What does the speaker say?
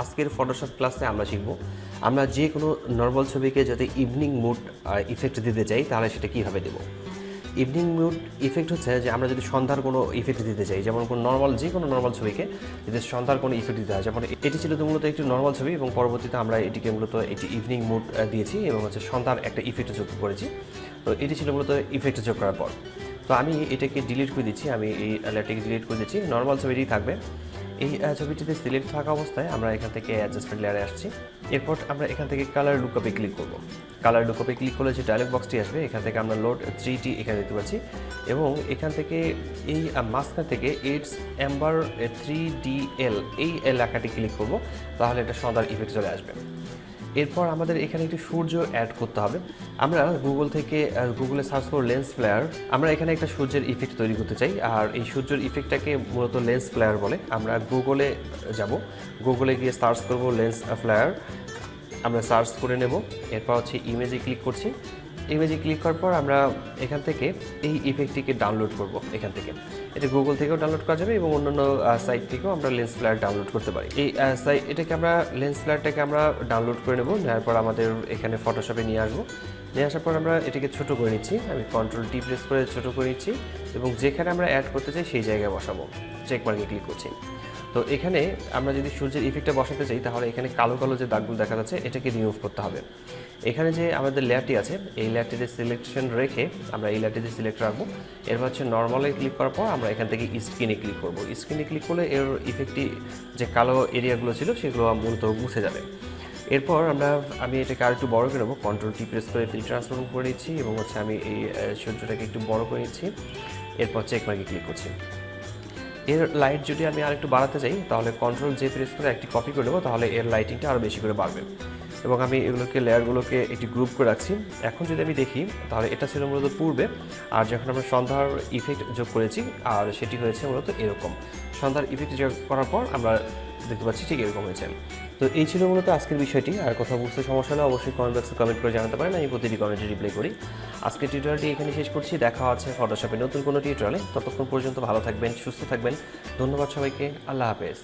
আজকের ফটোশপ ক্লাসে আমরা শিখব আমরা যে কোনো নর্মাল ছবিকে যদি ইভিনিং মুড ইফেক্ট দিতে চাই তাহলে সেটা কীভাবে দেব। ইভিনিং মুড ইফেক্ট হচ্ছে যে আমরা যদি সন্ধ্যার কোনো ইফেক্ট দিতে চাই, যেমন কোনো নর্মাল যে কোনো নর্মাল ছবিকে যদি সন্ধ্যার কোনো ইফেক্ট দিতে হয়, যেমন এটি ছিল তো মূলত একটি নর্মাল ছবি এবং পরবর্তীতে আমরা এটিকে মূলত এটি ইভিনিং মুড দিয়েছি এবং হচ্ছে সন্ধ্যার একটা ইফেক্ট যোগ করেছি। তো এটি ছিল মূলত ইফেক্ট যোগ করার পর। তো আমি এটাকে ডিলিট করে দিচ্ছি, আমি এই লেয়ারটিকে ডিলিট করে দিচ্ছি, নর্মাল ছবিটি থাকবে। এই ছবিটিতে সিলেক্ট থাকা অবস্থায় আমরা এখান থেকে অ্যাডজাস্টমেন্ট লেয়ারে আসছি। এরপর আমরা এখান থেকে কালার লুকআপে ক্লিক করব। কালার লুকআপে ক্লিক করলে যে ডায়লগ বক্সটি আসবে এখান থেকে আমরা লোড 3টি এখানে দিতে পারছি এবং এখান থেকে এই মাঝখান থেকে ইটস অ্যাম্বার 3DL এই লেখাটি ক্লিক করব, তাহলে এটা সন্ধ্যার ইফেক্ট চলে আসবে। এরপর আমাদের এখানে একটি সূর্য অ্যাড করতে হবে। আমরা গুগলে সার্চ করব লেন্স ফ্লেয়ার। আমরা এখানে একটা সূর্যের ইফেক্ট তৈরি করতে চাই, আর এই সূর্যের ইফেক্টটাকে মূলত লেন্স ফ্লেয়ার বলে। আমরা গুগলে যাব, গুগলে গিয়ে সার্চ করব লেন্স ফ্লেয়ার, আমরা সার্চ করে নেব। এরপর হচ্ছে ইমেজে ক্লিক করছি। ইমেজে ক্লিক করার পর আমরা এখান থেকে এই ইফেক্টটিকে ডাউনলোড করব। এখান থেকে এটা গুগল থেকেও ডাউনলোড করা যাবে এবং অন্যান্য সাইট থেকেও আমরা লেন্স ফ্লেয়ার ডাউনলোড করতে পারি। এই এটাকে আমরা লেন্স ফ্লেয়ারটাকে আমরা ডাউনলোড করে নেব। নেওয়ার পর আমাদের এখানে ফটোশপে নিয়ে আসবো। নিয়ে আসার পর আমরা এটাকে ছোটো করে নিচ্ছি, আমি Ctrl+T প্রেস করে ছোটো করে নিচ্ছি এবং যেখানে আমরা অ্যাড করতে চাই সেই জায়গায় বসাবো। চেক মার্কে ক্লিক করছি। তো এখানে আমরা যদি সূর্যের ইফেক্টটা বসাতে চাই তাহলে এখানে কালো কালো যে দাগগুলো দেখা যাচ্ছে এটাকে রিমুভ করতে হবে। এখানে যে আমাদের লেয়ারটি আছে এই লেয়ারটিতে সিলেকশন রেখে আমরা এই লেয়ারটিতে সিলেক্ট রাখবো। এরপর হচ্ছে নর্মালে ক্লিক করার পর আমরা এখান থেকে স্ক্রিনে ক্লিক করব। স্ক্রিনে ক্লিক করলে এর ইফেক্টটি যে কালো এরিয়াগুলো ছিল সেগুলো মূলত মুছে যাবে। এরপর আমি এটাকে আর একটু বড় করে নেবো, Ctrl+T প্রেস করে ফিল্টার ট্রান্সফর্ম করে নিচ্ছি এবং হচ্ছে আমি এই সূর্যটাকে একটু বড় করে নিচ্ছি। এরপর চেক মার্কে ক্লিক করছি। এর লাইট যদি আমি আর একটু বাড়াতে চাই তাহলে Ctrl+J প্রেস করে একটি কপি করে নেবো, তাহলে এর লাইটিংটা আরও বেশি করে বাড়বে। এবং আমি এগুলোকে লেয়ারগুলোকে একটি গ্রুপ করে রাখছি। এখন যদি আমি দেখি তাহলে এটা ছিল মূলত পূর্বে, আর যখন আমরা সন্ধ্যার ইফেক্ট যোগ করেছি আর সেটি হয়েছে মূলত এরকম। সন্ধ্যার ইফেক্ট যোগ করার পর আমরা দেখতে পাচ্ছি ঠিক এরকম হয়েছে। তো এই ছিল মূলত আজকের বিষয়টি। আর কথা বুঝতে সমস্যা হলে অবশ্যই কমেন্ট বক্সে কমেন্ট করে জানাতে পারেন, আমি প্রতিটি কমেন্টে রিপ্লাই করি। আজকের টিউটোরিয়ালটি এখানে শেষ করছি। দেখা হচ্ছে ফটোশপে নতুন কোনো টিউটোরিয়ালে। ততক্ষণ পর্যন্ত ভালো থাকবেন, সুস্থ থাকবেন। ধন্যবাদ সবাইকে। আল্লাহ হাফেজ।